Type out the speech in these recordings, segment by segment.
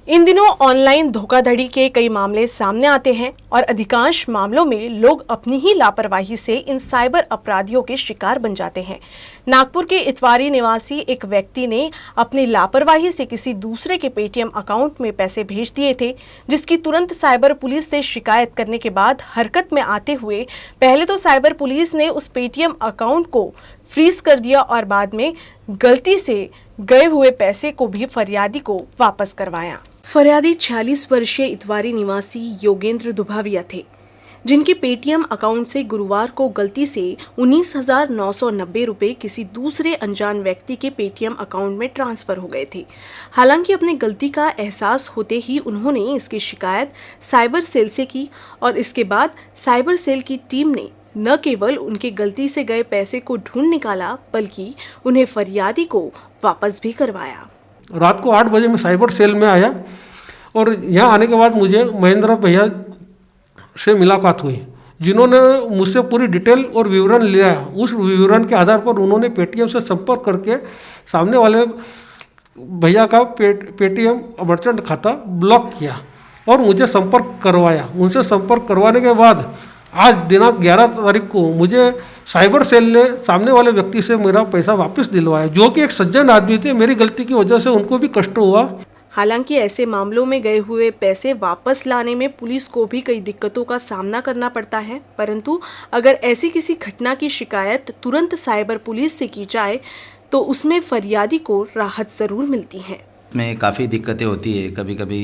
इन दिनों ऑनलाइन धोखाधड़ी के कई मामले सामने आते हैं और अधिकांश मामलों में लोग अपनी ही लापरवाही से इन साइबर अपराधियों के शिकार बन जाते हैं। नागपुर के इतवारी निवासी एक व्यक्ति ने अपनी लापरवाही से किसी दूसरे के पेटीएम अकाउंट में पैसे भेज दिए थे, जिसकी तुरंत साइबर पुलिस से शिकायत करने के बाद हरकत में आते हुए पहले तो साइबर पुलिस ने उस पेटीएम अकाउंट को फ्रीज कर दिया और बाद में गलती से गए हुए पैसे को भी फरियादी को वापस करवाया। फरियादी 46 वर्षीय इतवारी निवासी योगेंद्र दुभाविया थे, जिनके पेटीएम अकाउंट से गुरुवार को गलती से 19,990 रुपए किसी दूसरे अनजान व्यक्ति के पेटीएम अकाउंट में ट्रांसफर हो गए थे। हालांकि अपनी गलती का एहसास होते ही उन्होंने इसकी शिकायत साइबर सेल से की और इसके बाद साइबर सेल की टीम ने न केवल उनके गलती से गए पैसे को ढूंढ निकाला, बल्कि उन्हें फरियादी को वापस भी करवाया। रात को 8 बजे मैं साइबर सेल में आया और यहाँ आने के बाद मुझे महेंद्र भैया से मुलाकात हुई, जिन्होंने मुझसे पूरी डिटेल और विवरण लिया। उस विवरण के आधार पर उन्होंने पेटीएम से संपर्क करके सामने वाले भैया का पेटीएम मर्चेंट खाता ब्लॉक किया और मुझे संपर्क करवाया। उनसे संपर्क करवाने के बाद आज दिनांक 11 तारीख को मुझे साइबर सेल ने सामने वाले व्यक्ति से मेरा पैसा वापस दिलवाया, जो कि एक सज्जन आदमी थे। मेरी गलती की वजह से उनको भी कष्ट हुआ। हालांकि ऐसे मामलों में गए हुए पैसे वापस लाने में पुलिस को भी कई दिक्कतों का सामना करना पड़ता है, परंतु अगर ऐसी किसी घटना की शिकायत तुरंत साइबर पुलिस से की जाए तो उसमें फरियादी को राहत जरूर मिलती है। में काफ़ी दिक्कतें होती है। कभी कभी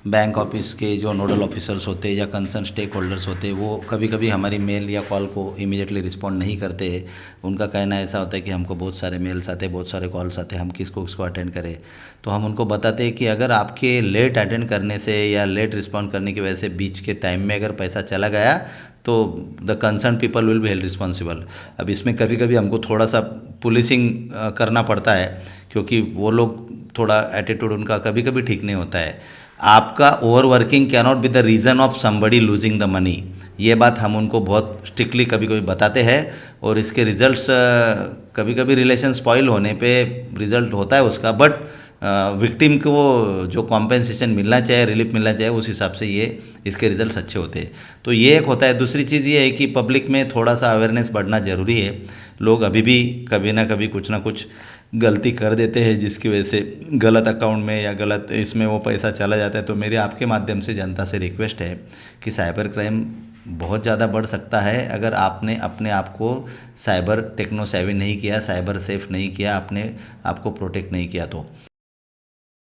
बैंक ऑफिस के जो नोडल ऑफिसर्स होते हैं या कंसर्न स्टेक होल्डर्स होते हैं, वो कभी कभी हमारी मेल या कॉल को इमीडिएटली रिस्पॉन्ड नहीं करते हैं। उनका कहना ऐसा होता है कि हमको बहुत सारे मेल्स आते हैं, बहुत सारे कॉल्स आते हैं, हम किसको अटेंड करें। तो हम उनको बताते हैं कि अगर आपके लेट अटेंड करने से या लेट रिस्पॉन्ड करने की वजह से बीच के टाइम में अगर पैसा चला गया तो the concern people will be held responsible. अब इसमें कभी कभी हमको थोड़ा सा पुलिसिंग करना पड़ता है, क्योंकि वो लोग थोड़ा एटीट्यूड उनका कभी कभी ठीक नहीं होता है। आपका over working can not be the reason of somebody losing the money. ये बात हम उनको बहुत स्ट्रिक्टली कभी कभी बताते हैं और इसके रिजल्ट्स कभी कभी रिलेशन स्पॉइल होने पे रिजल्ट होता है उसका, बट विक्टिम को जो कॉम्पेंसेशन मिलना चाहिए, रिलीफ मिलना चाहिए, उस हिसाब से ये इसके रिजल्ट्स अच्छे होते हैं। तो ये एक होता है। दूसरी चीज़ ये है कि पब्लिक में थोड़ा सा अवेयरनेस बढ़ना ज़रूरी है। लोग अभी भी कभी ना कभी कुछ ना कुछ गलती कर देते हैं, जिसकी वजह से गलत अकाउंट में या गलत इसमें वो पैसा चला जाता है। तो मेरे आपके माध्यम से जनता से रिक्वेस्ट है कि साइबर क्राइम बहुत ज़्यादा बढ़ सकता है अगर आपने अपने आप को साइबर टेक्नो सेवी नहीं किया, साइबर सेफ नहीं किया, अपने आप को प्रोटेक्ट नहीं किया तो।